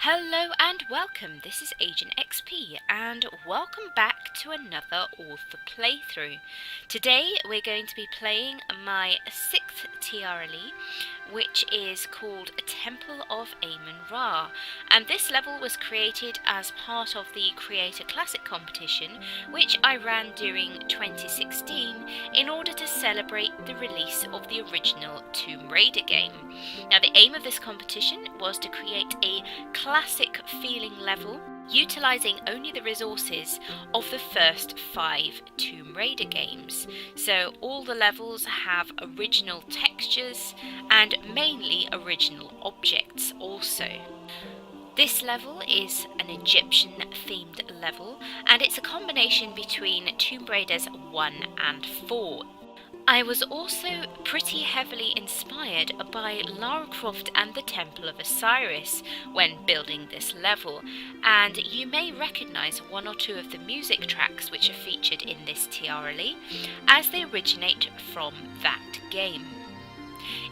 Hello and welcome, this is AgentXP and welcome back to another author playthrough. Today we're going to be playing my 6th TRLE, which is called Temple of Amun-Ra, and this level was created as part of the Creator Classic competition which I ran during 2016 in order to celebrate the release of the original Tomb Raider game. Now the aim of this competition was to create a classic feeling level utilising only the resources of the first 5 Tomb Raider games. So all the levels have original textures and mainly original objects also. This level is an Egyptian themed level and it's a combination between Tomb Raiders 1 and 4. I was also pretty heavily inspired by Lara Croft and the Temple of Osiris when building this level, and you may recognise one or two of the music tracks which are featured in this TRLE as they originate from that game.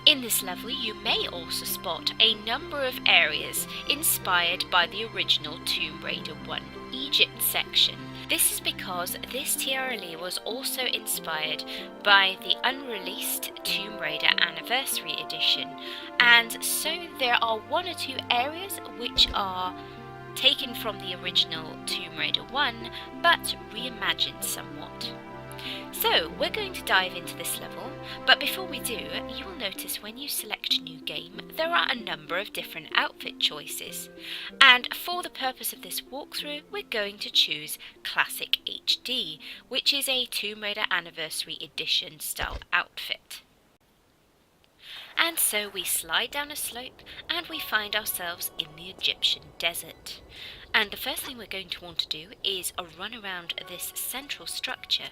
In this level you may also spot a number of areas inspired by the original Tomb Raider 1 Egypt section. This is because this TRLE was also inspired by the unreleased Tomb Raider Anniversary Edition, and so there are one or two areas which are taken from the original Tomb Raider 1 but reimagined somewhat. So we're going to dive into this level, but before we do, you will notice when you select new game there are a number of different outfit choices, and for the purpose of this walkthrough we're going to choose Classic HD, which is a Tomb Raider Anniversary Edition style outfit. And so we slide down a slope and we find ourselves in the Egyptian desert. And the first thing we're going to want to do is run around this central structure.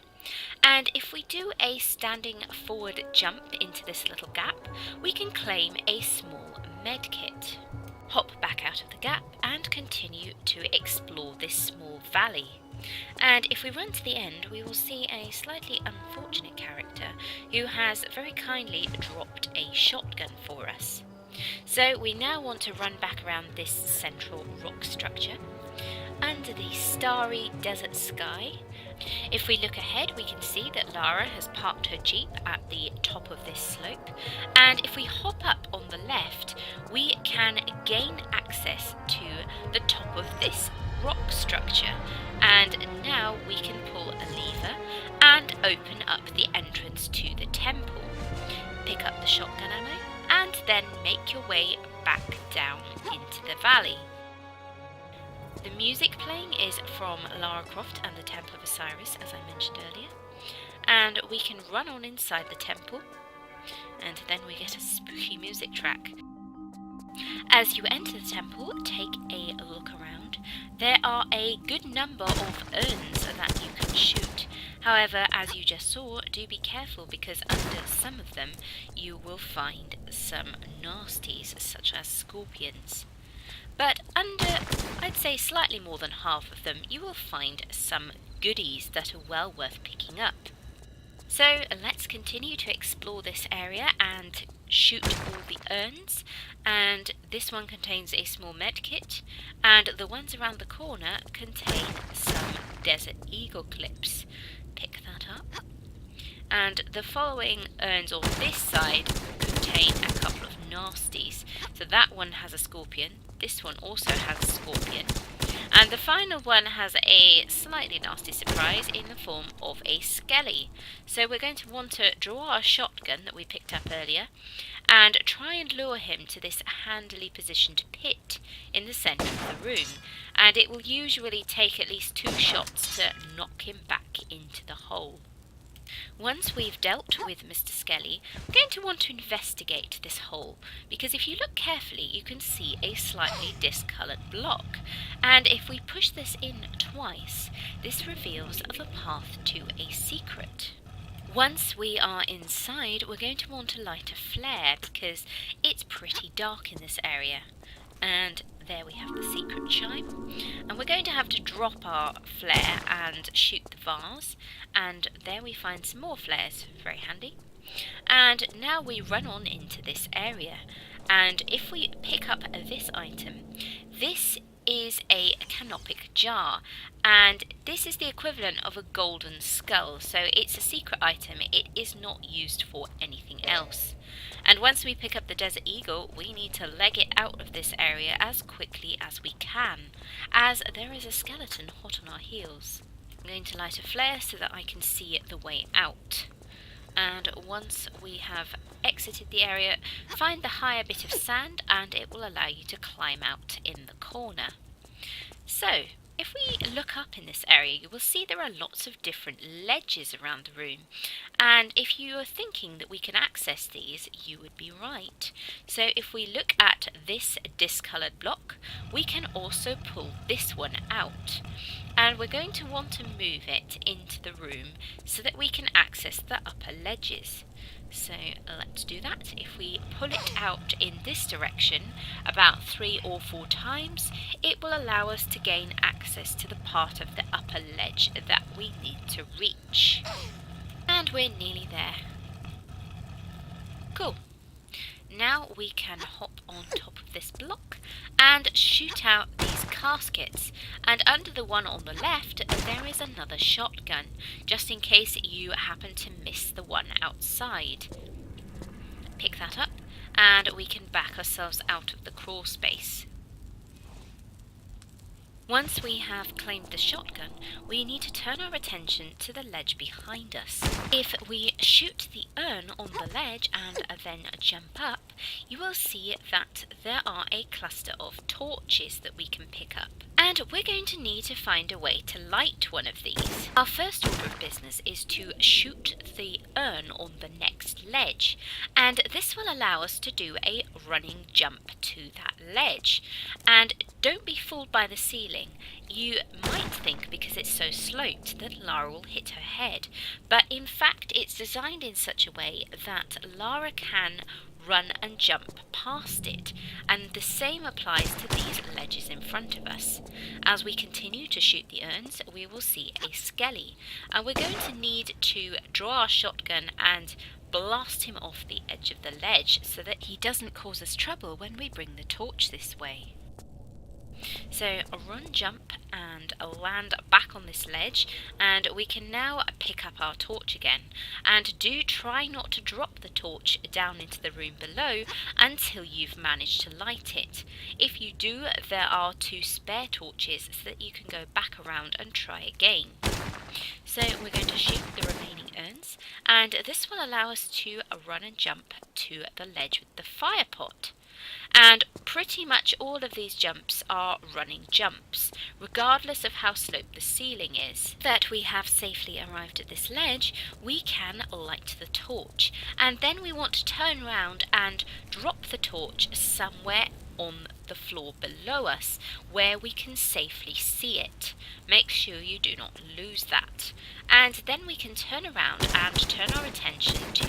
And if we do a standing forward jump into this little gap, we can claim a small medkit. Hop back out of the gap and continue to explore this small valley. And if we run to the end, we will see a slightly unfortunate character who has very kindly dropped a shotgun for us. So we now want to run back around this central rock structure under the starry desert sky. If we look ahead, we can see that Lara has parked her jeep at the top of this slope, and if we hop up on the left we can gain access to the top of this rock structure, and now we can pull a lever and open up the entrance to the temple. Pick up the shotgun ammo and then make your way back down into the valley. The music playing is from Lara Croft and the Temple of Osiris, as I mentioned earlier, and we can run on inside the temple and then we get a spooky music track. As you enter the temple, take a look around. There are a good number of urns that you can shoot. However, as you just saw, do be careful because under some of them you will find some nasties such as scorpions. But under, I'd say slightly more than half of them, you will find some goodies that are well worth picking up. So let's continue to explore this area and shoot all the urns, and this one contains a small medkit, and the ones around the corner contain some Desert Eagle clips. Pick that up. And the following urns on this side contain a couple of nasties. So that one has a scorpion, this one also has a scorpion, and the final one has a slightly nasty surprise in the form of a skelly. So we're going to want to draw our shotgun that we picked up earlier and try and lure him to this handily positioned pit in the centre of the room, and it will usually take at least 2 shots to knock him back into the hole. Once we've dealt with Mr. Skelly, we're going to want to investigate this hole, because if you look carefully you can see a slightly discoloured block, and if we push this in twice, this reveals the path to a secret. Once we are inside, we're going to want to light a flare because it's pretty dark in this area. And there we have the secret chime, and we're going to have to drop our flare and shoot the vase, and there we find some more flares, very handy. And now we run on into this area, and if we pick up this item, This is a canopic jar, and this is the equivalent of a golden skull, so it's a secret item. It is not used for anything else. And once we pick up the desert eagle, we need to leg it out of this area as quickly as we can, as there is a skeleton hot on our heels. I'm going to light a flare so that I can see the way out. And once we have exited the area, find the higher bit of sand and it will allow you to climb out in the corner. So, if we look up in this area, you will see there are lots of different ledges around the room. And if you are thinking that we can access these, you would be right. So if we look at this discoloured block, we can also pull this one out. And we're going to want to move it into the room so that we can access the upper ledges. So let's do that. If we pull it out in this direction about 3 or 4 times, it will allow us to gain access to the part of the upper ledge that we need to reach. And we're nearly there. Cool. Now we can hop on top of this block and shoot out these caskets, and under the one on the left there is another shotgun, just in case you happen to miss the one outside. Pick that up and we can back ourselves out of the crawl space. Once we have claimed the shotgun, we need to turn our attention to the ledge behind us. If we shoot the urn on the ledge and then jump up, you will see that there are a cluster of torches that we can pick up. And we're going to need to find a way to light one of these. Our first order of business is to shoot the urn on the next ledge, and this will allow us to do a running jump to that ledge. And don't be fooled by the ceiling. You might think because it's so sloped that Lara will hit her head, but in fact it's designed in such a way that Lara can run and jump past it, and the same applies to these ledges in front of us. As we continue to shoot the urns, we will see a skelly, and we're going to need to draw our shotgun and blast him off the edge of the ledge so that he doesn't cause us trouble when we bring the torch this way. So run, jump and land back on this ledge, and we can now pick up our torch again. And do try not to drop the torch down into the room below until you've managed to light it. If you do, there are 2 spare torches so that you can go back around and try again. So we're going to shoot the remaining urns, and this will allow us to run and jump to the ledge with the fire pot. And pretty much all of these jumps are running jumps, regardless of how sloped the ceiling is. That we have safely arrived at this ledge, we can light the torch, and then we want to turn around and drop the torch somewhere on the floor below us where we can safely see it. Make sure you do not lose that. And then we can turn around and turn our attention to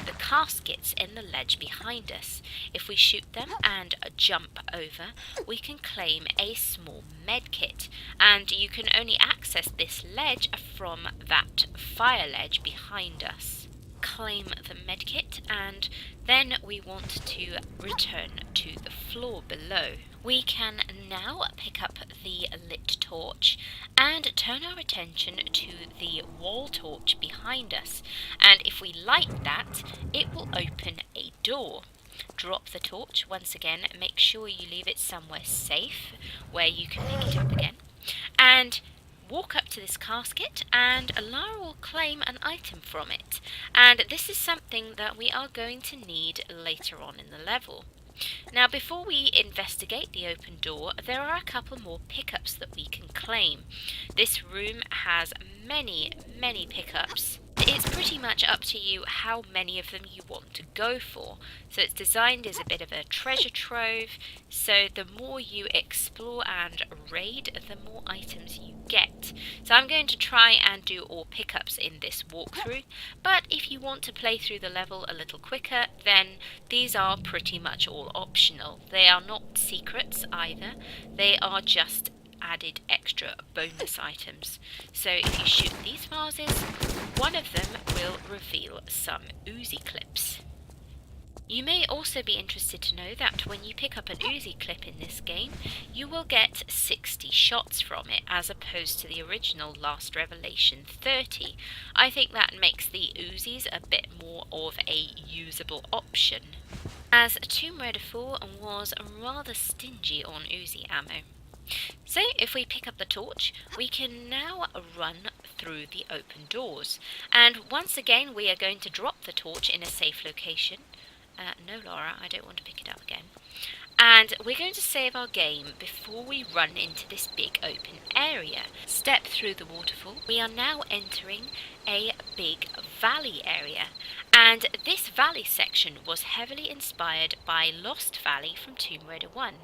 the caskets in the ledge behind us. If we shoot them and jump over, we can claim a small med kit, and you can only access this ledge from that fire ledge behind us. Claim the medkit, and then we want to return to the floor below. We can now pick up the lit torch and turn our attention to the wall torch behind us, and if we light that, it will open a door. Drop the torch once again, make sure you leave it somewhere safe where you can pick it up again, and walk up to this casket, and Lara will claim an item from it. And this is something that we are going to need later on in the level. Now, before we investigate the open door, there are a couple more pickups that we can claim. This room has many pickups. It's pretty much up to you how many of them you want to go for. So it's designed as a bit of a treasure trove, so the more you explore and raid, the more items you get. So I'm going to try and do all pickups in this walkthrough, but if you want to play through the level a little quicker, then these are pretty much all optional. They are not secrets either, they are just added extra bonus items. So if you shoot these vases, one of them will reveal some Uzi clips. You may also be interested to know that when you pick up an Uzi clip in this game, you will get 60 shots from it, as opposed to the original Last Revelation 30. I think that makes the Uzis a bit more of a usable option, as Tomb Raider 4 was rather stingy on Uzi ammo. So if we pick up the torch, we can now run through the open doors. And once again, we are going to drop the torch in a safe location. No, Lara, I don't want to pick it up again. And we're going to save our game before we run into this big open area. Step through the waterfall. We are now entering a big valley area. And this valley section was heavily inspired by Lost Valley from Tomb Raider 1.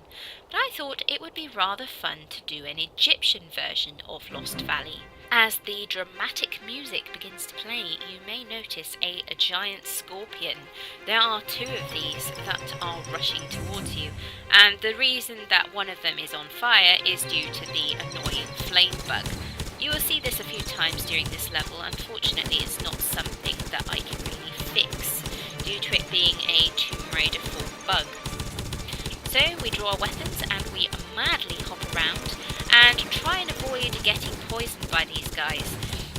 But I thought it would be rather fun to do an Egyptian version of Lost Valley. As the dramatic music begins to play, you may notice a giant scorpion. There are 2 of these that are rushing towards you, and the reason that one of them is on fire is due to the annoying flame bug. You will see this a few times during this level. Unfortunately, it's not something that I can really fix, due to it being a Tomb Raider 4 bug. So we draw our weapons and we madly hop around and try and avoid getting poisoned by these guys.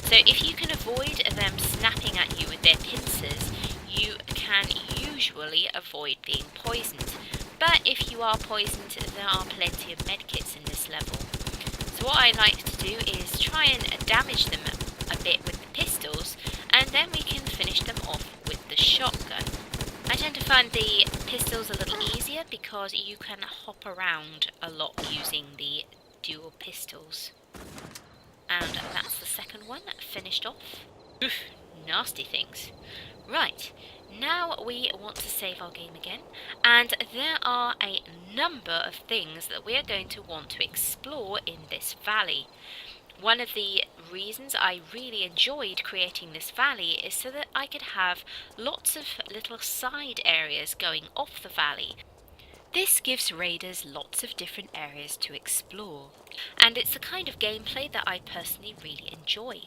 So if you can avoid them snapping at you with their pincers, you can usually avoid being poisoned. But if you are poisoned, there are plenty of medkits in this level. So what I like to do is try and damage them a bit with the pistols, and then we can finish them off with the shotgun. I tend to find the pistols a little easier because you can hop around a lot using the dual pistols. And that's the second one finished off. Oof, nasty things. Right, now we want to save our game again, and there are a number of things that we are going to want to explore in this valley. One of the reasons I really enjoyed creating this valley is so that I could have lots of little side areas going off the valley. This gives raiders lots of different areas to explore, and it's the kind of gameplay that I personally really enjoy.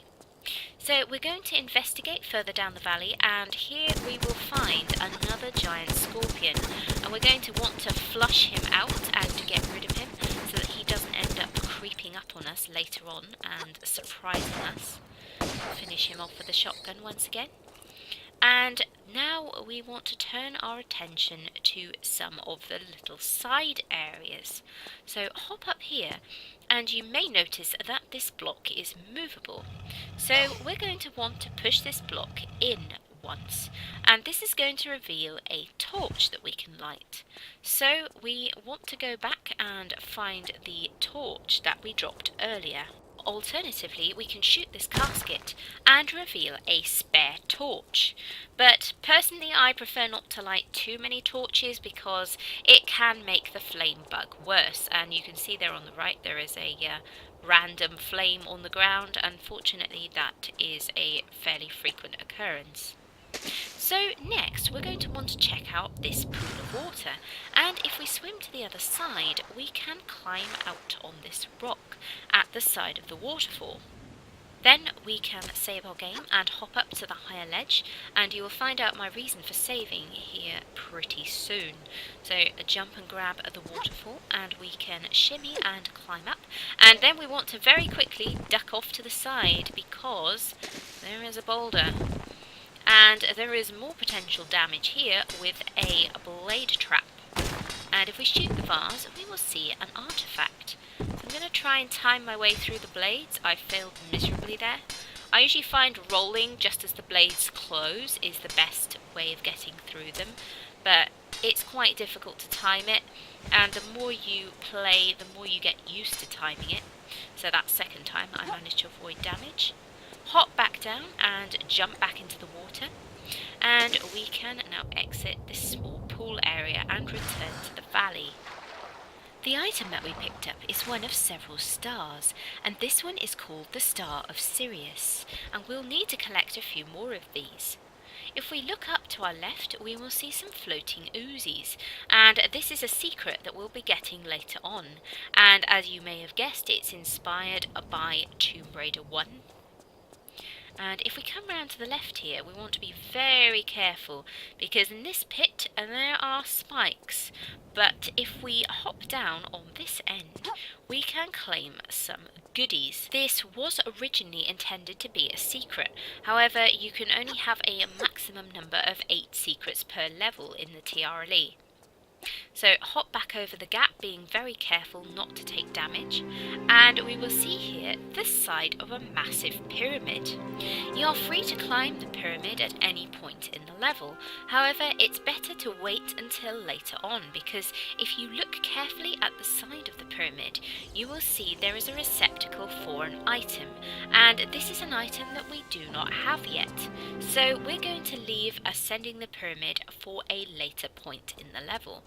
So we're going to investigate further down the valley, and here we will find another giant scorpion, and we're going to want to flush him out and to get rid of him so that he doesn't end up creeping up on us later on and surprising us. Finish him off with a shotgun once again. And now we want to turn our attention to some of the little side areas. So hop up here, and you may notice that this block is movable. So we're going to want to push this block in once, and this is going to reveal a torch that we can light. So we want to go back and find the torch that we dropped earlier. Alternatively, we can shoot this casket and reveal a spare torch. But personally, I prefer not to light too many torches because it can make the flame bug worse. And you can see there on the right there is a random flame on the ground. Unfortunately, that is a fairly frequent occurrence. So next we're going to want to check out this pool of water, and if we swim to the other side we can climb out on this rock at the side of the waterfall. Then we can save our game and hop up to the higher ledge, and you will find out my reason for saving here pretty soon. So jump and grab at the waterfall, and we can shimmy and climb up, and then we want to very quickly duck off to the side because there is a boulder. And there is more potential damage here with a blade trap. And if we shoot the vase, we will see an artifact. So I'm going to try and time my way through the blades. I failed miserably there. I usually find rolling just as the blades close is the best way of getting through them. But it's quite difficult to time it. And the more you play, the more you get used to timing it. So that second time I managed to avoid damage. Hop back down and jump back into the water, and we can now exit this small pool area and return to the valley. The item that we picked up is one of several stars, and this one is called the Star of Sirius, and we'll need to collect a few more of these. If we look up to our left, we will see some floating Uzis, and this is a secret that we'll be getting later on, and as you may have guessed, it's inspired by Tomb Raider 1. And if we come round to the left here, we want to be very careful, because in this pit there are spikes. But if we hop down on this end, we can claim some goodies. This was originally intended to be a secret. However, you can only have a maximum number of 8 secrets per level in the TRLE. So hop back over the gap, being very careful not to take damage, and we will see here the side of a massive pyramid. You are free to climb the pyramid at any point in the level. However, it's better to wait until later on, because if you look carefully at the side of the pyramid, you will see there is a receptacle for an item, and this is an item that we do not have yet. So we're going to leave ascending the pyramid for a later point in the level.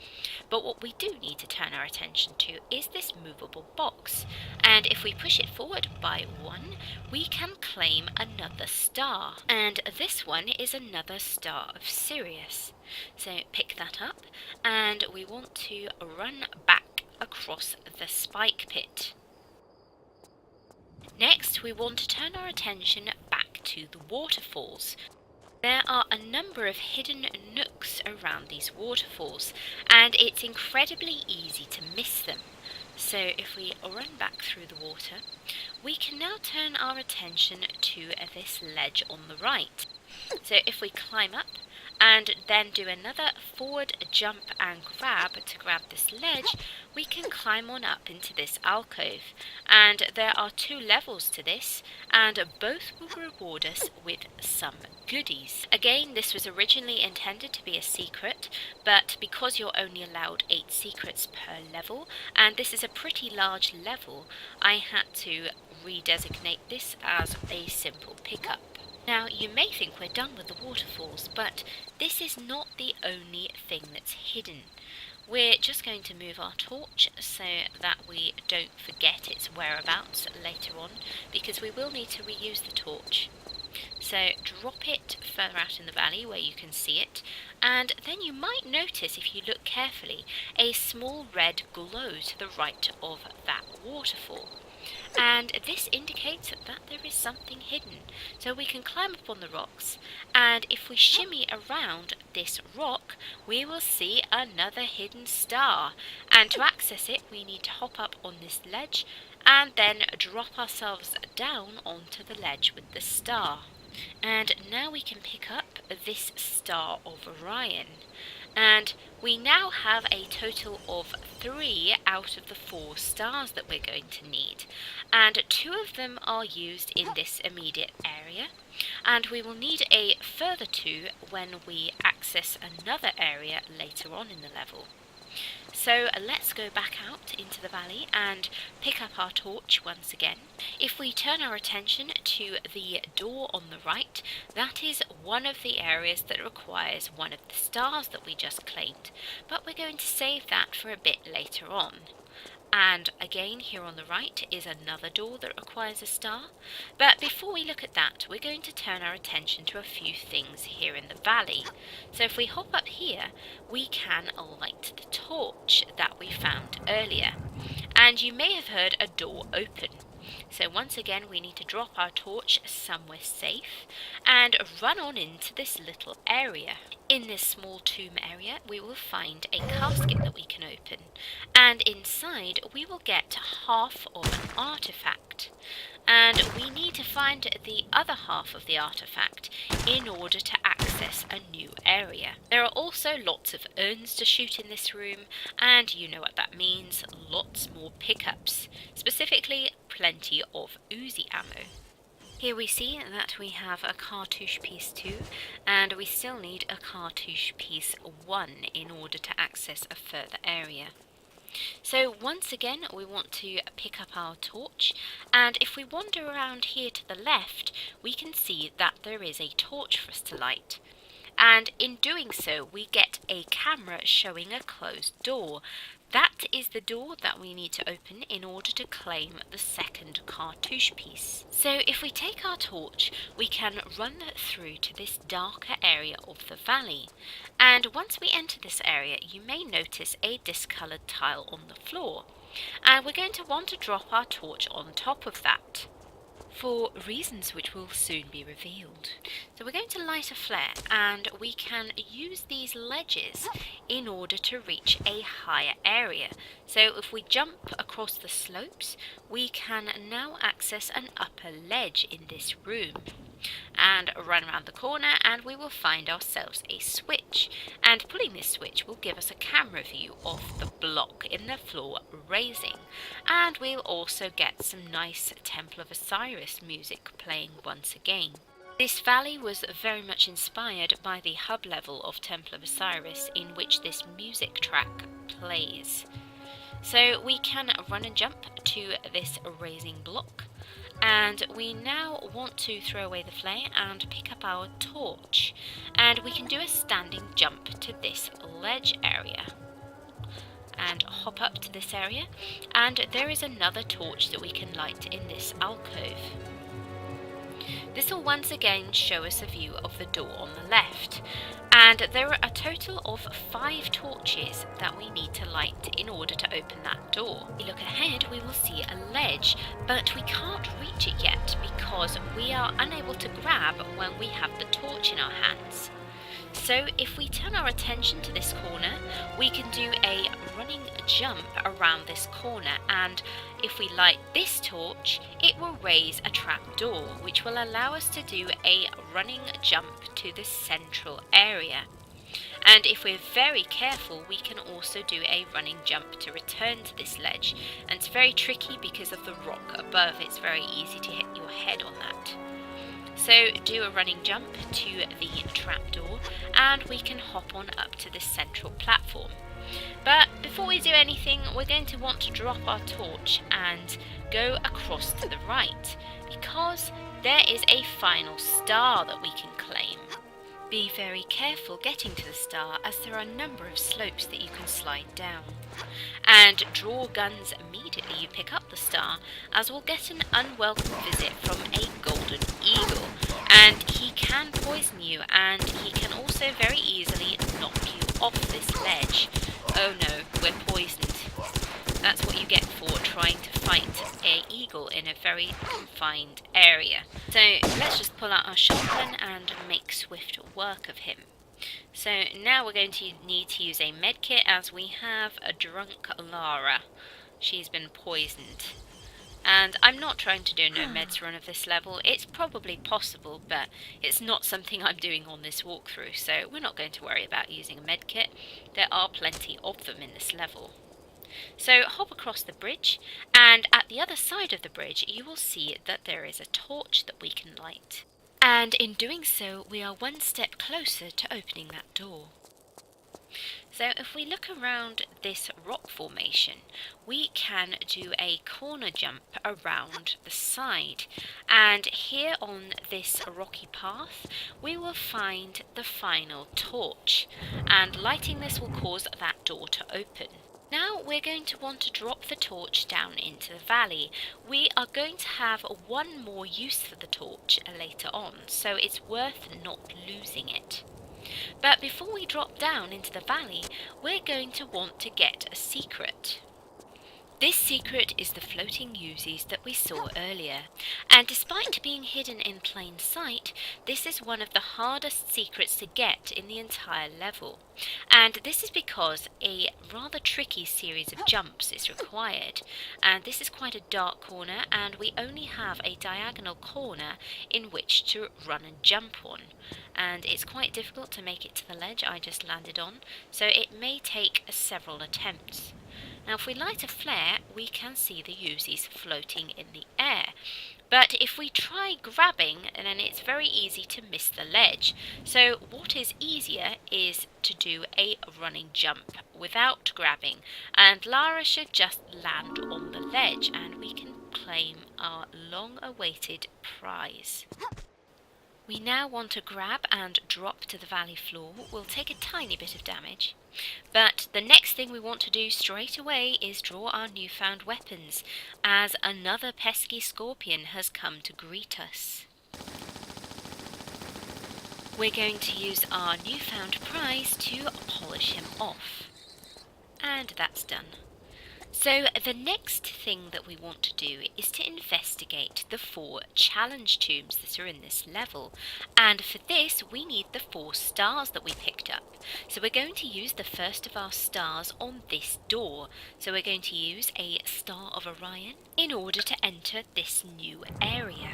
But what we do need to turn our attention to is this movable box, and if we push it forward by 1, we can claim another star, and this one is another star of Sirius. So pick that up, and we want to run back across the spike pit. Next, we want to turn our attention back to the waterfalls. There are a number of hidden nooks around these waterfalls, and it's incredibly easy to miss them. So if we run back through the water, we can now turn our attention to this ledge on the right. So if we climb up and then do another forward jump and grab to grab this ledge, we can climb on up into this alcove. And there are 2 levels to this, and both will reward us with some goodies. Again, this was originally intended to be a secret, but because you're only allowed 8 secrets per level, and this is a pretty large level, I had to redesignate this as a simple pickup. Now, you may think we're done with the waterfalls, but this is not the only thing that's hidden. We're just going to move our torch so that we don't forget its whereabouts later on, because we will need to reuse the torch. So drop it further out in the valley where you can see it, and then you might notice, if you look carefully, a small red glow to the right of that waterfall. And this indicates that there is something hidden. So we can climb up on the rocks, and if we shimmy around this rock, we will see another hidden star. And to access it, we need to hop up on this ledge and then drop ourselves down onto the ledge with the star. And now we can pick up this Star of Orion. And we now have a total of 3 out of the 4 stars that we're going to need. And 2 of them are used in this immediate area. And we will need a further 2 when we access another area later on in the level. So let's go back out into the valley and pick up our torch once again. If we turn our attention to the door on the right, that is one of the areas that requires one of the stars that we just claimed, but we're going to save that for a bit later on. And again, here on the right is another door that requires a star. But before we look at that, we're going to turn our attention to a few things here in the valley. So if we hop up here, we can light the torch that we found earlier. And you may have heard a door open. So once again, we need to drop our torch somewhere safe and run on into this little area. In this small tomb area, we will find a casket that we can open, and inside we will get half of an artifact. And we need to find the other half of the artifact in order to access a new area. There are also lots of urns to shoot in this room, and you know what that means, lots more pickups, specifically plenty of Uzi ammo. Here we see that we have a Cartouche piece 2, and we still need a Cartouche piece 1 in order to access a further area. So once again, we want to pick up our torch, and if we wander around here to the left, we can see that there is a torch for us to light. And in doing so, we get a camera showing a closed door. That is the door that we need to open in order to claim the second Cartouche piece. So if we take our torch, we can run through to this darker area of the valley. And once we enter this area, you may notice a discoloured tile on the floor. And we're going to want to drop our torch on top of that. for reasons which will soon be revealed. So we're going to light a flare, and we can use these ledges in order to reach a higher area. So if we jump across the slopes, we can now access an upper ledge in this room and run around the corner, and we will find ourselves a switch, and pulling this switch will give us a camera view of the block in the floor raising, and we'll also get some nice Temple of Osiris music playing once again. This valley was very much inspired by the hub level of Temple of Osiris, in which this music track plays. So we can run and jump to this raising block, and we now want to throw away the flare and pick up our torch, and we can do a standing jump to this ledge area and hop up to this area, and there is another torch that we can light in this alcove. This will once again show us a view of the door on the left, and there are a total of 5 torches that we need to light in order to open that door. If we look ahead, we will see a ledge, but we can't reach it yet because we are unable to grab when we have the torch in our hands. So if we turn our attention to this corner, we can do a running jump around this corner, and if we light this torch, it will raise a trap door, which will allow us to do a running jump to the central area. And if we're very careful, we can also do a running jump to return to this ledge, and it's very tricky because of the rock above. It's very easy to hit your head on that. So do a running jump to the trapdoor, and we can hop on up to this central platform. But before we do anything, we're going to want to drop our torch and go across to the right, because there is a final star that we can claim. Be very careful getting to the star, as there are a number of slopes that you can slide down. And draw guns immediately you pick up the star, as we'll get an unwelcome visit from a golden eagle, and he can poison you, and he can also very easily knock you off this ledge. Oh no, we're poisoned. That's what you get for trying to fight an eagle in a very confined area. So let's just pull out our shotgun and make swift work of him. So now we're going to need to use a medkit, as we have a drunk Lara. She's been poisoned. And I'm not trying to do no meds run of this level. It's probably possible, but it's not something I'm doing on this walkthrough, so we're not going to worry about using a medkit. There are plenty of them in this level. So hop across the bridge, and at the other side of the bridge you will see that there is a torch that we can light. And in doing so, we are one step closer to opening that door. So if we look around this rock formation, we can do a corner jump around the side, and here on this rocky path we will find the final torch, and lighting this will cause that door to open. Now we're going to want to drop the torch down into the valley. We are going to have one more use for the torch later on, so it's worth not losing it. But before we drop down into the valley, we're going to want to get a secret. This secret is the floating Uzis that we saw earlier, and despite being hidden in plain sight, this is one of the hardest secrets to get in the entire level, and this is because a rather tricky series of jumps is required, and this is quite a dark corner, and we only have a diagonal corner in which to run and jump on, and it's quite difficult to make it to the ledge I just landed on, so it may take several attempts. Now if we light a flare, we can see the Uzis floating in the air, but if we try grabbing, then it's very easy to miss the ledge. So what is easier is to do a running jump without grabbing, and Lara should just land on the ledge and we can claim our long-awaited prize. We now want to grab and drop to the valley floor. We'll take a tiny bit of damage, but the next thing we want to do straight away is draw our newfound weapons, as another pesky scorpion has come to greet us. We're going to use our newfound prize to polish him off, and that's done. So the next thing that we want to do is to investigate the 4 challenge tombs that are in this level, and for this we need the 4 stars that we picked up. So we're going to use the first of our stars on this door. So we're going to use a Star of Orion in order to enter this new area.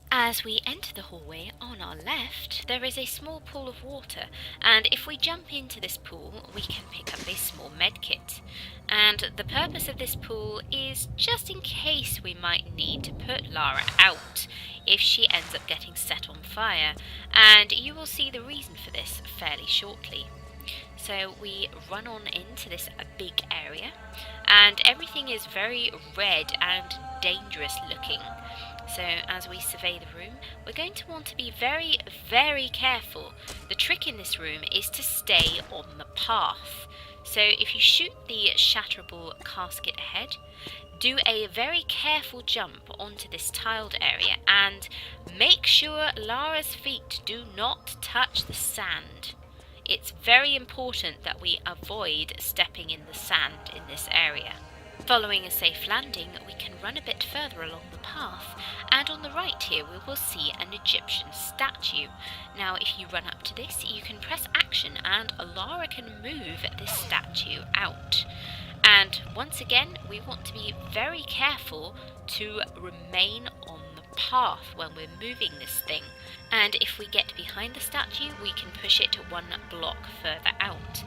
As we enter the hallway on our left, there is a small pool of water, and if we jump into this pool, we can pick up a small medkit. And the purpose of this pool is just in case we might need to put Lara out if she ends up getting set on fire, and you will see the reason for this fairly shortly. So we run on into this big area, and everything is very red and dangerous looking. So as we survey the room, we're going to want to be very, very careful. The trick in this room is to stay on the path. So if you shoot the shatterable casket ahead, do a very careful jump onto this tiled area and make sure Lara's feet do not touch the sand. It's very important that we avoid stepping in the sand in this area. Following a safe landing, we can run a bit further along the path, and on the right here we will see an Egyptian statue. Now if you run up to this, you can press action and Lara can move this statue out. And once again, we want to be very careful to remain on the path when we're moving this thing. And if we get behind the statue, we can push it 1 block further out.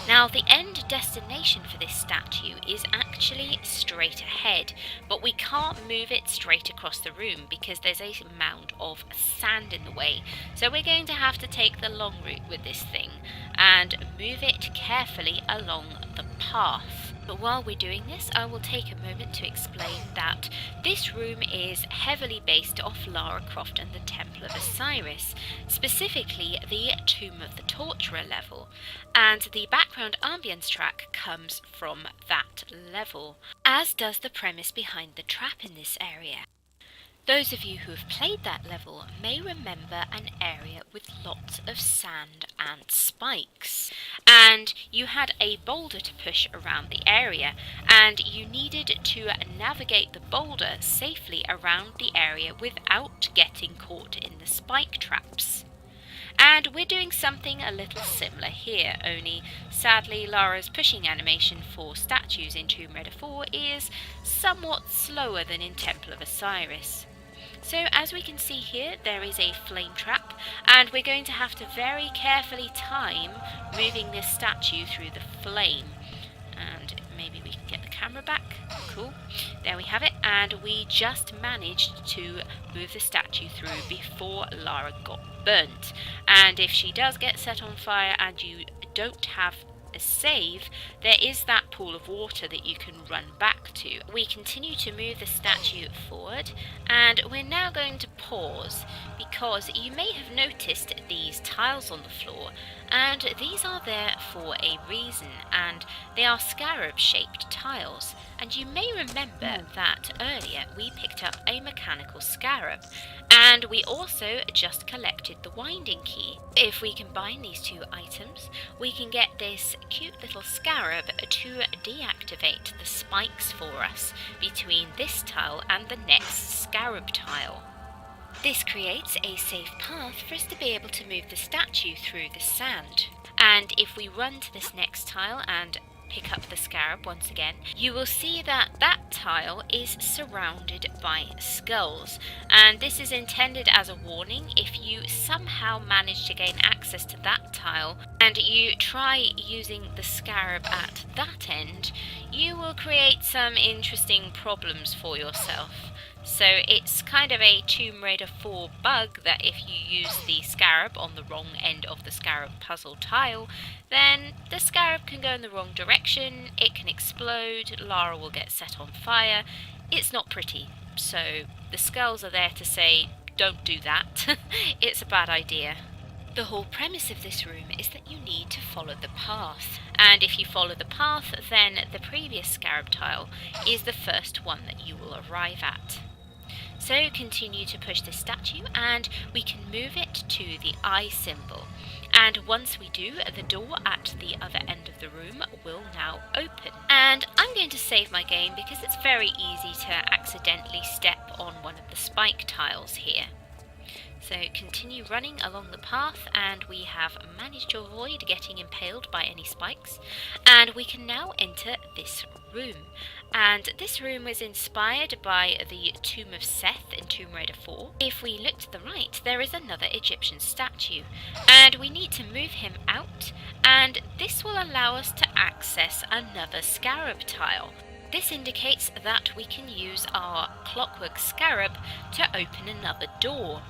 Now the end destination for this statue is actually straight ahead, but we can't move it straight across the room because there's a mound of sand in the way. So we're going to have to take the long route with this thing and move it carefully along the path. But while we're doing this, I will take a moment to explain that this room is heavily based off Lara Croft and the Temple of Osiris, specifically the Tomb of the Torturer level, and the background ambience track comes from that level, as does the premise behind the trap in this area. Those of you who have played that level may remember an area with lots of sand and spikes, and you had a boulder to push around the area, and you needed to navigate the boulder safely around the area without getting caught in the spike traps. And we're doing something a little similar here, only sadly Lara's pushing animation for statues in Tomb Raider 4 is somewhat slower than in Temple of Osiris. So as we can see here, there is a flame trap, and we're going to have to very carefully time moving this statue through the flame. And maybe we can get the camera back. Cool. There we have it, and we just managed to move the statue through before Lara got burnt. And if she does get set on fire and you don't have a save, there is that pool of water that you can run back to. We continue to move the statue forward, and we're now going to pause because you may have noticed these tiles on the floor, and these are there for a reason, and they are scarab shaped tiles. And you may remember that earlier we picked up a mechanical scarab, and we also just collected the winding key. If we combine these 2 items, we can get this cute little scarab to deactivate the spikes for us between this tile and the next scarab tile. This creates a safe path for us to be able to move the statue through the sand. And if we run to this next tile and pick up the scarab once again, you will see that that tile is surrounded by skulls, and this is intended as a warning. If you somehow manage to gain access to that tile and you try using the scarab at that end, you will create some interesting problems for yourself. So it's kind of a Tomb Raider 4 bug that if you use the scarab on the wrong end of the scarab puzzle tile, then the scarab can go in the wrong direction, it can explode, Lara will get set on fire. It's not pretty. So the skulls are there to say, don't do that. It's a bad idea. The whole premise of this room is that you need to follow the path, and if you follow the path, then the previous scarab tile is the first one that you will arrive at. So continue to push this statue and we can move it to the eye symbol. And once we do, the door at the other end of of the room will now open. And I'm going to save my game because it's very easy to accidentally step on one of the spike tiles here. So continue running along the path, and we have managed to avoid getting impaled by any spikes, and we can now enter this room. And this room is inspired by the Tomb of Seth in Tomb Raider 4. If we look to the right, there is another Egyptian statue, and we need to move him out, and this will allow us to access another scarab tile. This indicates that we can use our clockwork scarab to open another door.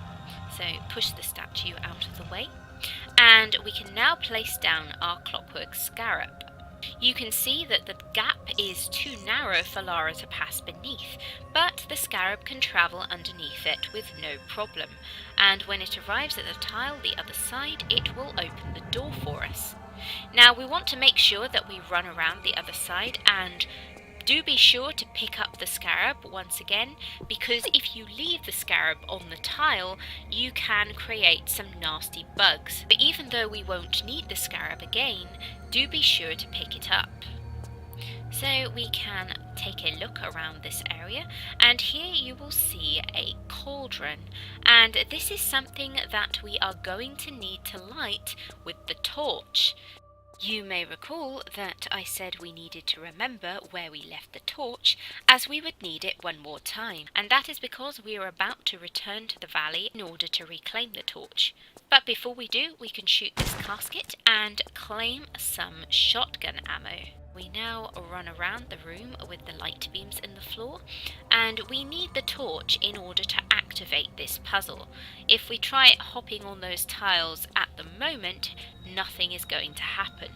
So push the statue out of the way, and we can now place down our clockwork scarab. You can see that the gap is too narrow for Lara to pass beneath, but the scarab can travel underneath it with no problem, and when it arrives at the tile the other side, it will open the door for us. Now we want to make sure that we run around the other side, and do be sure to pick up the scarab once again, because if you leave the scarab on the tile, you can create some nasty bugs. But even though we won't need the scarab again, do be sure to pick it up. So we can take a look around this area, and here you will see a cauldron, and this is something that we are going to need to light with the torch. You may recall that I said we needed to remember where we left the torch, as we would need it one more time, and that is because we are about to return to the valley in order to reclaim the torch. But before we do, we can shoot this casket and claim some shotgun ammo. We now run around the room with the light beams in the floor, and we need the torch in order to activate this puzzle. If we try hopping on those tiles at the moment, nothing is going to happen.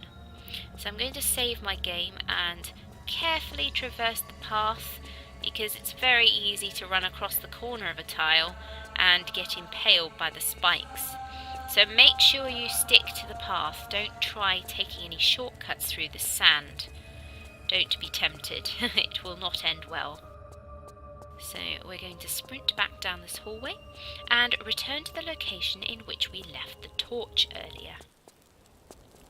So I'm going to save my game and carefully traverse the path, because it's very easy to run across the corner of a tile and get impaled by the spikes. So make sure you stick to the path. Don't try taking any shortcuts through the sand. Don't be tempted. It will not end well. So we're going to sprint back down this hallway and return to the location in which we left the torch earlier.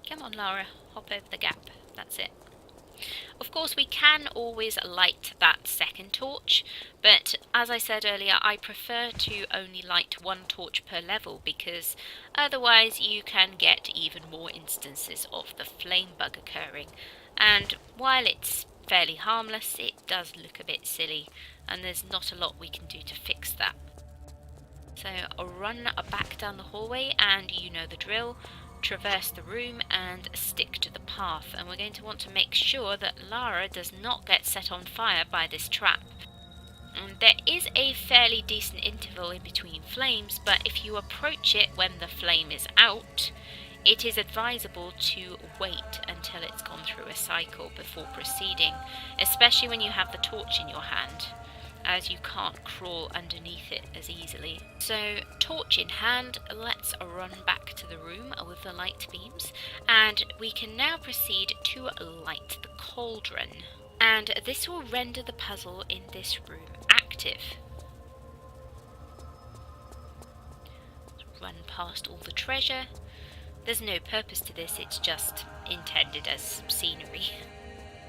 Come on, Lara, hop over the gap. That's it. Of course, we can always light that second torch, but as I said earlier, I prefer to only light one torch per level, because otherwise you can get even more instances of the flame bug occurring. And while it's fairly harmless, it does look a bit silly, and there's not a lot we can do to fix that. So I'll run back down the hallway, and you know the drill. Traverse the room and stick to the path, and we're going to want to make sure that Lara does not get set on fire by this trap. And there is a fairly decent interval in between flames, but if you approach it when the flame is out, it is advisable to wait until it's gone through a cycle before proceeding, especially when you have the torch in your hand, as you can't crawl underneath it as easily. So, torch in hand, let's run back to the room with the light beams, and we can now proceed to light the cauldron. And this will render the puzzle in this room active. Run past all the treasure. There's no purpose to this, it's just intended as scenery.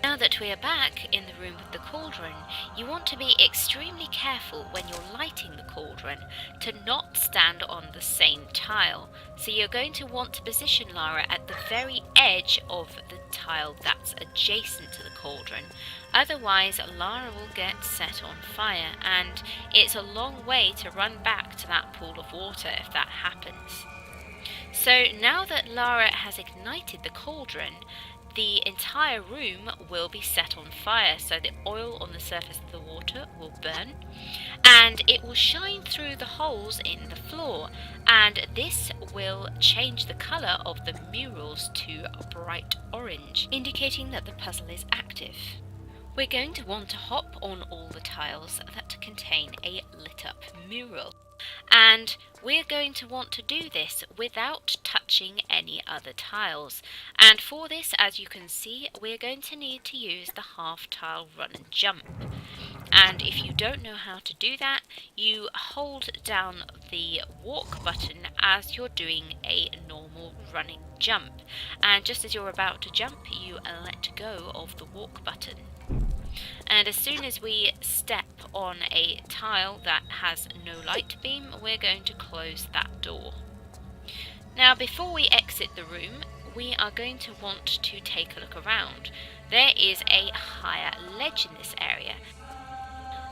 Now that we are back in the room with the cauldron, you want to be extremely careful when you're lighting the cauldron to not stand on the same tile. So you're going to want to position Lara at the very edge of the tile that's adjacent to the cauldron. Otherwise, Lara will get set on fire, and it's a long way to run back to that pool of water if that happens. So now that Lara has ignited the cauldron, the entire room will be set on fire, so the oil on the surface of the water will burn, and it will shine through the holes in the floor, and this will change the colour of the murals to a bright orange, indicating that the puzzle is active. We're going to want to hop on all the tiles that contain a lit up mural. And we're going to want to do this without touching any other tiles. And for this, as you can see, we're going to need to use the half tile run and jump. And if you don't know how to do that, you hold down the walk button as you're doing a normal running jump. And just as you're about to jump, you let go of the walk button. And as soon as we step on a tile that has no light beam, we're going to close that door. Now, before we exit the room, we are going to want to take a look around. There is a higher ledge in this area.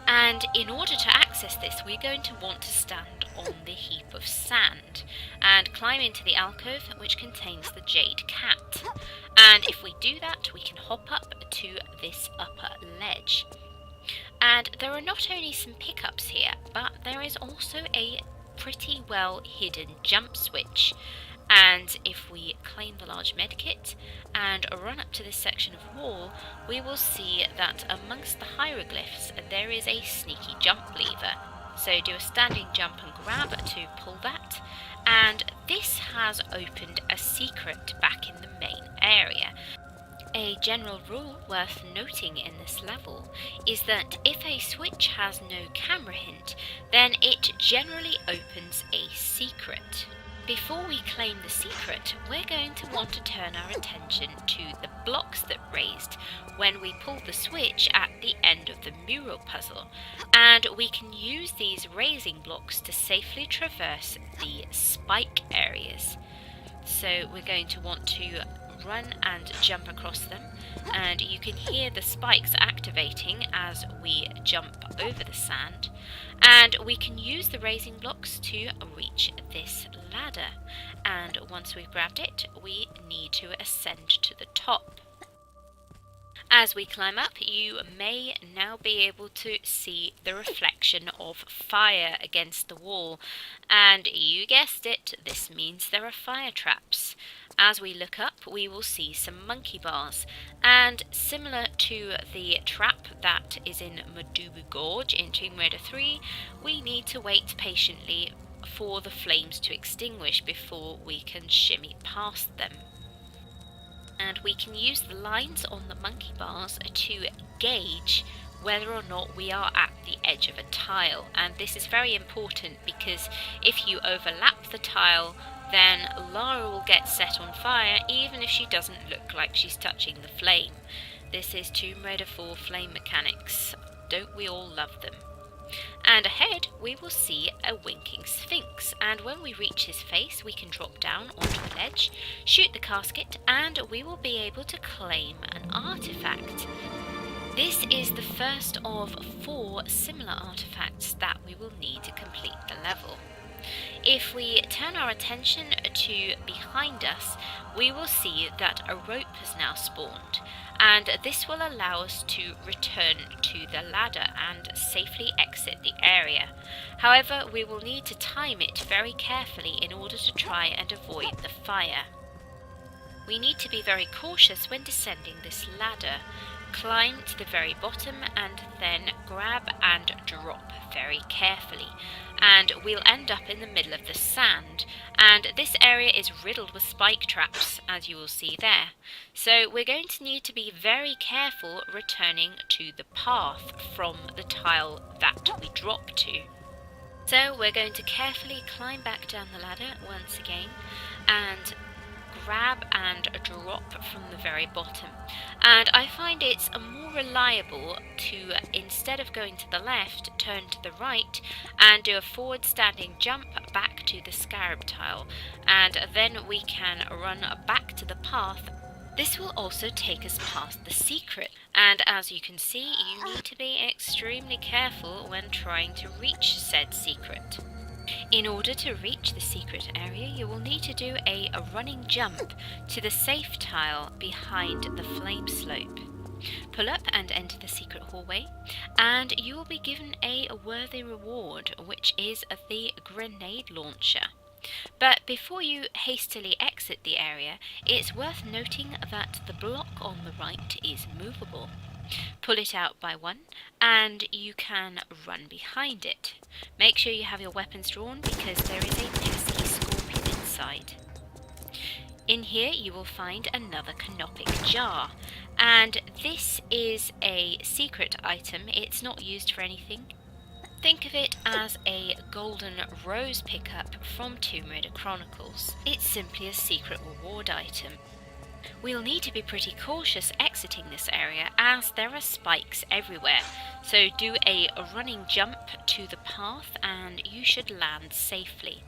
And in order to access this, we're going to want to stand on the heap of sand and climb into the alcove which contains the jade cat. And if we do that, we can hop up to this upper ledge. And there are not only some pickups here, but there is also a pretty well hidden jump switch. And if we claim the large medkit and run up to this section of wall, we will see that amongst the hieroglyphs there is a sneaky jump lever. So do a standing jump and grab to pull that, and this has opened a secret back in the main area. A general rule worth noting in this level is that if a switch has no camera hint, then it generally opens a secret. Before we claim the secret, we're going to want to turn our attention to the blocks that raised when we pulled the switch at the end of the mural puzzle, and we can use these raising blocks to safely traverse the spike areas. So we're going to want to run and jump across them, and you can hear the spikes activating as we jump over the sand, and we can use the raising blocks to reach this ladder, and once we've grabbed it we need to ascend to the top. As we climb up, you may now be able to see the reflection of fire against the wall, and you guessed it, this means there are fire traps. As we look up, we will see some monkey bars, and similar to the trap that is in Madubu Gorge in Tomb Raider 3, we need to wait patiently for the flames to extinguish before we can shimmy past them. And we can use the lines on the monkey bars to gauge whether or not we are at the edge of a tile, and this is very important because if you overlap the tile, then Lara will get set on fire even if she doesn't look like she's touching the flame. This is Tomb Raider 4 flame mechanics. Don't we all love them? And ahead we will see a winking sphinx, and when we reach his face we can drop down onto the ledge, shoot the casket, and we will be able to claim an artifact. This is the first of 4 similar artifacts that we will need to complete the level. If we turn our attention to behind us, we will see that a rope has now spawned, and this will allow us to return to the ladder and safely exit the area. However, we will need to time it very carefully in order to try and avoid the fire. We need to be very cautious when descending this ladder. Climb to the very bottom and then grab and drop very carefully, and we'll end up in the middle of the sand, and this area is riddled with spike traps, as you will see there. So we're going to need to be very careful returning to the path from the tile that we drop to. So we're going to carefully climb back down the ladder once again and grab and drop from the very bottom, and I find it's more reliable to, instead of going to the left, turn to the right and do a forward standing jump back to the scarab tile, and then we can run back to the path. This will also take us past the secret, and as you can see, you need to be extremely careful when trying to reach said secret. In order to reach the secret area, you will need to do a running jump to the safe tile behind the flame slope. Pull up and enter the secret hallway, and you will be given a worthy reward, which is the grenade launcher. But before you hastily exit the area, it's worth noting that the block on the right is movable. Pull it out by one, and you can run behind it. Make sure you have your weapons drawn because there is a pesky scorpion inside. In here you will find another canopic jar, and this is a secret item. It's not used for anything. Think of it as a golden rose pickup from Tomb Raider Chronicles. It's simply a secret reward item. We'll need to be pretty cautious exiting this area as there are spikes everywhere, so do a running jump to the path and you should land safely.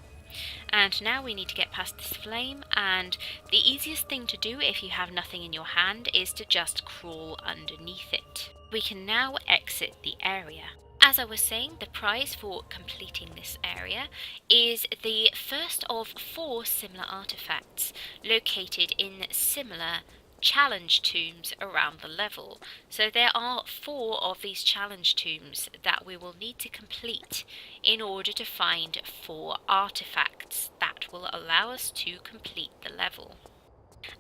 And now we need to get past this flame, and the easiest thing to do if you have nothing in your hand is to just crawl underneath it. We can now exit the area. As I was saying, the prize for completing this area is the first of 4 similar artifacts located in similar challenge tombs around the level. So there are 4 of these challenge tombs that we will need to complete in order to find 4 artifacts that will allow us to complete the level.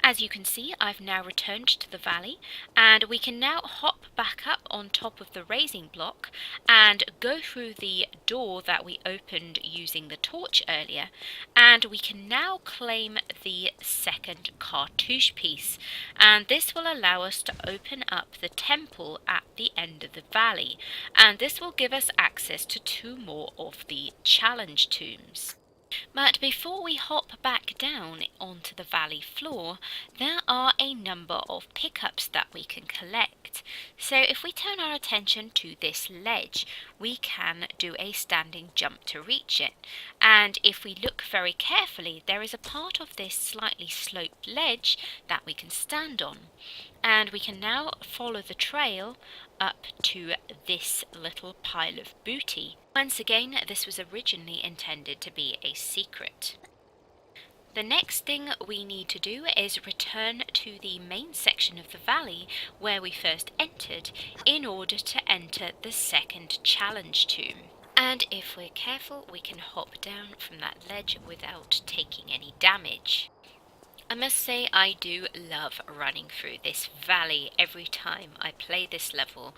As you can see, I've now returned to the valley, and we can now hop back up on top of the raising block and go through the door that we opened using the torch earlier, and we can now claim the second cartouche piece, and this will allow us to open up the temple at the end of the valley, and this will give us access to 2 more of the challenge tombs. But before we hop back down onto the valley floor, there are a number of pickups that we can collect. So if we turn our attention to this ledge, we can do a standing jump to reach it. And if we look very carefully, there is a part of this slightly sloped ledge that we can stand on. And we can now follow the trail up to this little pile of booty. Once again, this was originally intended to be a secret. The next thing we need to do is return to the main section of the valley where we first entered in order to enter the second challenge tomb. And if we're careful, we can hop down from that ledge without taking any damage. I must say I do love running through this valley every time I play this level.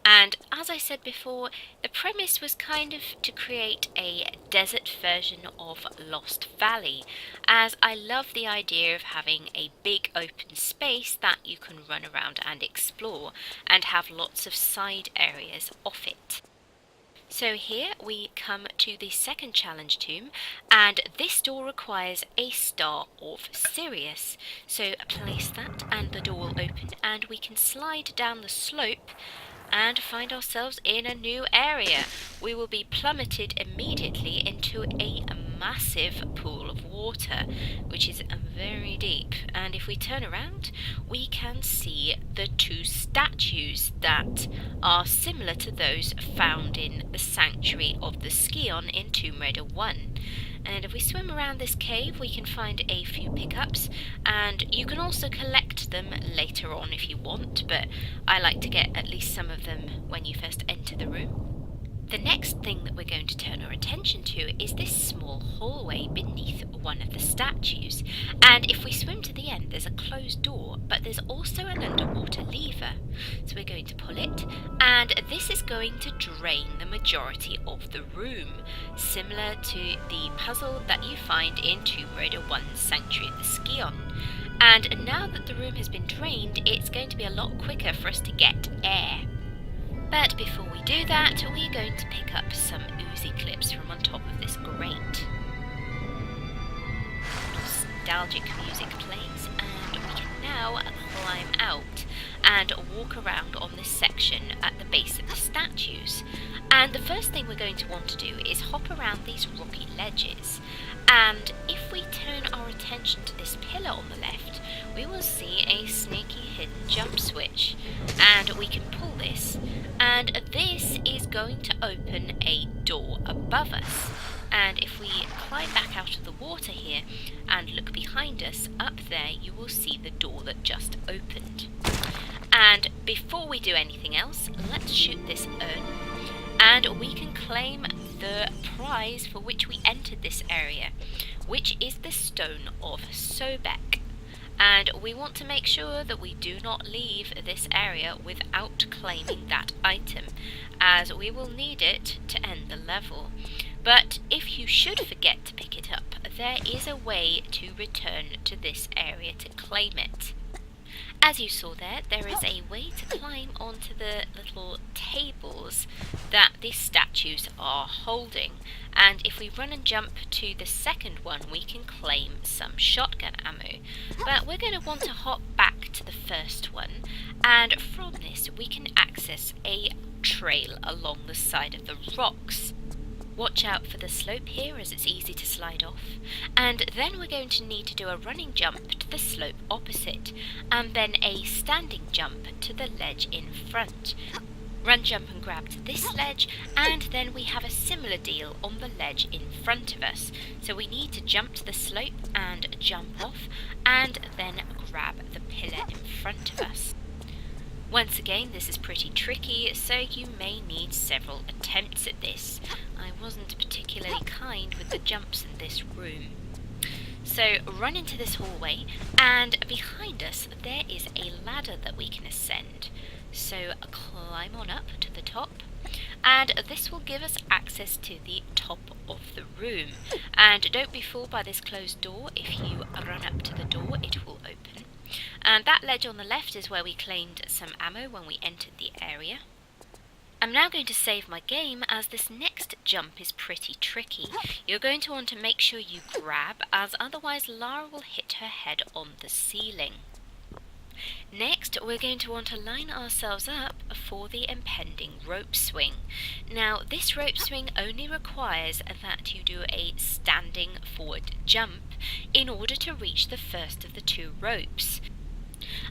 And as I said before, the premise was kind of to create a desert version of Lost Valley, as I love the idea of having a big open space that you can run around and explore, and have lots of side areas off it. So here we come to the second challenge tomb, and this door requires a Star of Sirius. So place that and the door will open, and we can slide down the slope and find ourselves in a new area. We will be plummeted immediately into a massive pool of water, which is very deep, and if we turn around we can see the 2 statues that are similar to those found in the Sanctuary of the Scion in Tomb Raider 1. And if we swim around this cave we can find a few pickups, and you can also collect them later on if you want, but I like to get at least some of them when you first enter the room. The next thing that we're going to turn our attention to is this small hallway beneath one of the statues, and if we swim to the end there's a closed door, but there's also an underwater lever. So we're going to pull it, and this is going to drain the majority of the room, similar to the puzzle that you find in Tomb Raider 1's Sanctuary of the Scion. And now that the room has been drained, it's going to be a lot quicker for us to get air. But before we do that, we're going to pick up some Uzi clips from on top of this grate. Nostalgic music plays, and we can now climb out and walk around on this section at the base of the statues. And the first thing we're going to want to do is hop around these rocky ledges, and if we turn our attention to this pillar on the left, we will see a sneaky hidden jump switch, and we can pull this, and this is going to open a door above us. And if we climb back out of the water here and look behind us, up there you will see the door that just opened. And before we do anything else, let's shoot this urn, and we can claim the prize for which we entered this area, which is the Stone of Sobek. and we want to make sure that we do not leave this area without claiming that item, as we will need it to end the level. But if you should forget to pick it up, there is a way to return to this area to claim it. As you saw there, there is a way to climb onto the little tables that these statues are holding, and if we run and jump to the second one, we can claim some shotgun ammo. But we're going to want to hop back to the first one, and from this we can access a trail along the side of the rocks. Watch out for the slope here, as it's easy to slide off, and then we're going to need to do a running jump to the slope opposite, and then a standing jump to the ledge in front. Run, jump and grab to this ledge, and then we have a similar deal on the ledge in front of us. So we need to jump to the slope and jump off, and then grab the pillar in front of us. Once again, this is pretty tricky, so you may need several attempts at this. I wasn't particularly kind with the jumps in this room. So run into this hallway, and behind us there is a ladder that we can ascend. So climb on up to the top, and this will give us access to the top of the room. And don't be fooled by this closed door. If you run up to the door, it will open. And that ledge on the left is where we claimed some ammo when we entered the area. I'm now going to save my game, as this next jump is pretty tricky. You're going to want to make sure you grab, as otherwise Lara will hit her head on the ceiling. Next, we're going to want to line ourselves up for the impending rope swing. Now, this rope swing only requires that you do a standing forward jump in order to reach the first of the two ropes.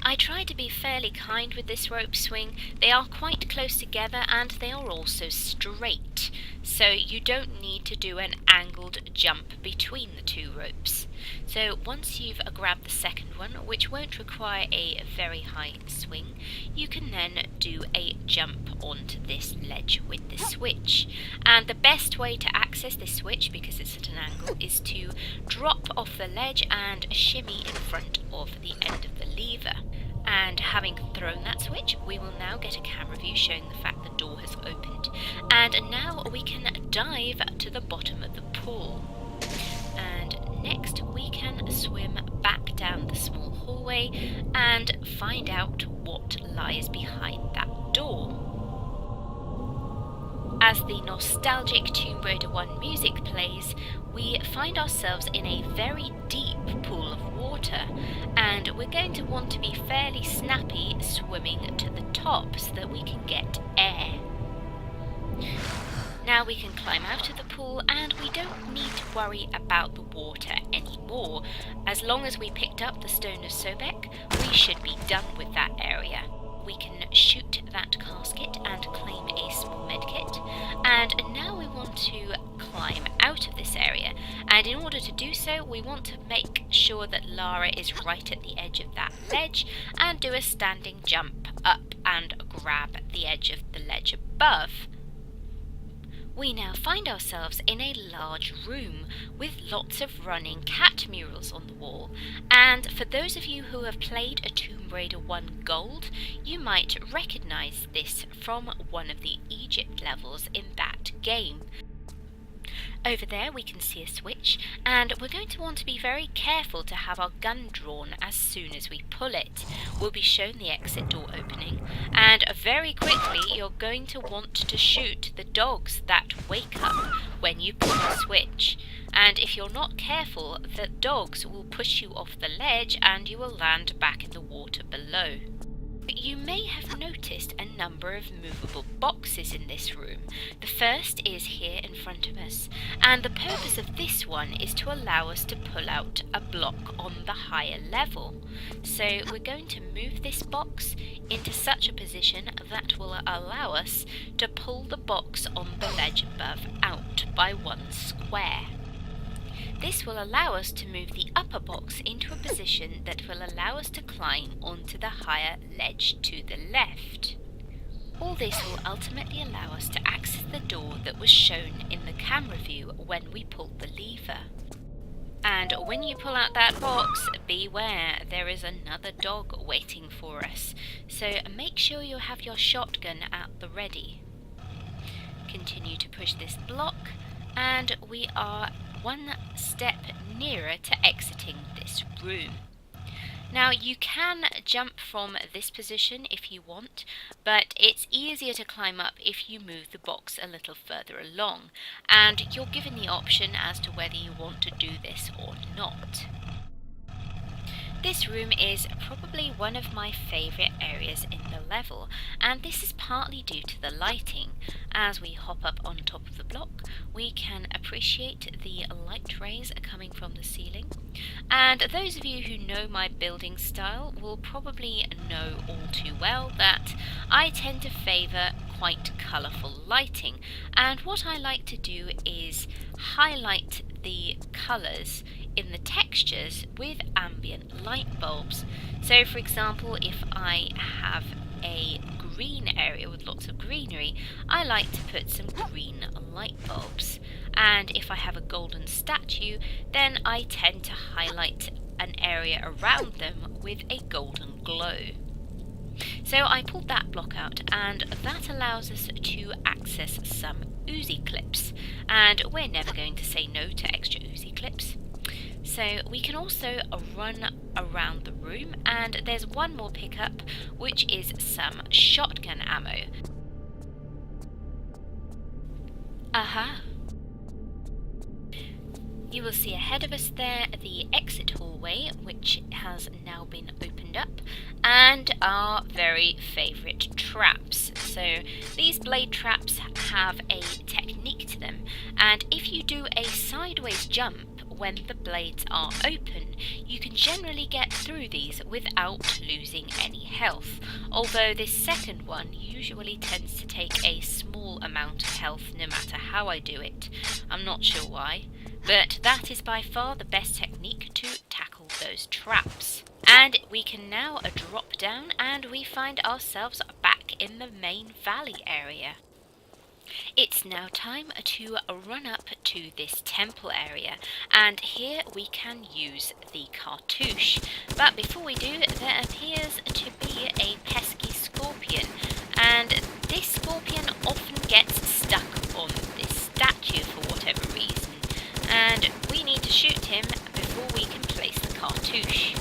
I try to be fairly kind with this rope swing. They are quite close together and they are also straight, so you don't need to do an angled jump between the two ropes. So once you've grabbed the second one, which won't require a very high swing, you can then do a jump onto this ledge with the switch. And the best way to access this switch, because it's at an angle, is to drop off the ledge and shimmy in front of the end of the lever. And having thrown that switch, we will now get a camera view showing the fact the door has opened. And now we can dive to the bottom of the pool. And next we can swim back down the small hallway and find out what lies behind that door. As the nostalgic Tomb Raider 1 music plays, we find ourselves in a very deep pool of water, and we're going to want to be fairly snappy swimming to the top so that we can get air. Now we can climb out of the pool, and we don't need to worry about the water anymore. As long as we picked up the Stone of Sobek, we should be done with that area. We can shoot that casket and claim a small medkit, and now we want to climb out of this area, and in order to do so we want to make sure that Lara is right at the edge of that ledge and do a standing jump up and grab the edge of the ledge above. We now find ourselves in a large room with lots of running cat murals on the wall, and for those of you who have played a Tomb Raider 1 Gold, you might recognise this from one of the Egypt levels in that game. Over there we can see a switch, and we're going to want to be very careful to have our gun drawn as soon as we pull it. We'll be shown the exit door opening, and very quickly you're going to want to shoot the dogs that wake up when you pull the switch. And if you're not careful, the dogs will push you off the ledge and you will land back in the water below. You may have noticed a number of movable boxes in this room. The first is here in front of us, and the purpose of this one is to allow us to pull out a block on the higher level. So we're going to move this box into such a position that will allow us to pull the box on the ledge above out by one square. This will allow us to move the upper box into a position that will allow us to climb onto the higher ledge to the left. All this will ultimately allow us to access the door that was shown in the camera view when we pulled the lever. And when you pull out that box, beware, there is another dog waiting for us. So make sure you have your shotgun at the ready. Continue to push this block, and we are one step nearer to exiting this room. Now you can jump from this position if you want, but it's easier to climb up if you move the box a little further along, and you're given the option as to whether you want to do this or not. This room is probably one of my favourite areas in the level, and this is partly due to the lighting. As we hop up on top of the block, we can appreciate the light rays coming from the ceiling. And those of you who know my building style will probably know all too well that I tend to favour quite colourful lighting, and what I like to do is highlight the colours in the textures with ambient light bulbs. So for example, if I have a green area with lots of greenery, I like to put some green light bulbs, and if I have a golden statue, then I tend to highlight an area around them with a golden glow. So I pulled that block out, and that allows us to access some Uzi clips, and we're never going to say no to extra Uzi clips. So we can also run around the room, and there's one more pickup, which is some shotgun ammo. Aha! You will see ahead of us there the exit hallway, which has now been opened up, and our very favourite traps. So these blade traps have a technique to them, and if you do a sideways jump when the blades are open, you can generally get through these without losing any health, although this second one usually tends to take a small amount of health no matter how I do it. I'm not sure why, but that is by far the best technique to tackle those traps. And we can now drop down, and we find ourselves back in the main valley area. It's now time to run up to this temple area, and here we can use the cartouche. But before we do, there appears to be a pesky scorpion, and this scorpion often gets stuck on this statue for whatever reason, and we need to shoot him before we can place the cartouche.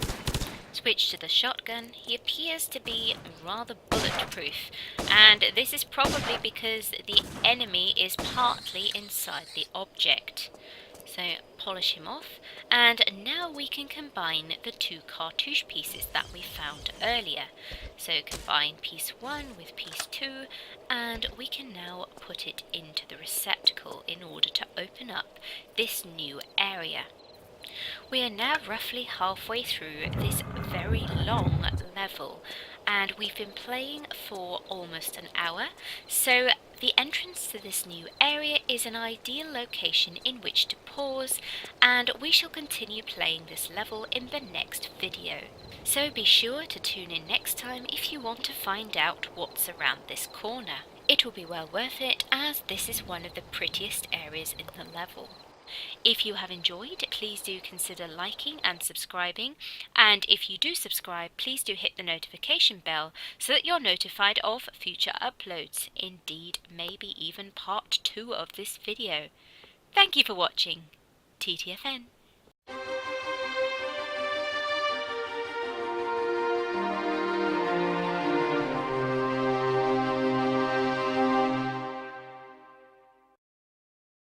Switch to the shotgun. He appears to be rather bulletproof, and this is probably because the enemy is partly inside the object. So polish him off, and now we can combine the two cartouche pieces that we found earlier. So combine piece 1 with piece 2, and we can now put it into the receptacle in order to open up this new area. We are now roughly halfway through this very long level, and we've been playing for almost an hour, so the entrance to this new area is an ideal location in which to pause, and we shall continue playing this level in the next video. So be sure to tune in next time if you want to find out what's around this corner. It will be well worth it, as this is one of the prettiest areas in the level. If you have enjoyed, please do consider liking and subscribing, and if you do subscribe, please do hit the notification bell so that you're notified of future uploads, indeed maybe even part 2 of this video. Thank you for watching. TTFN.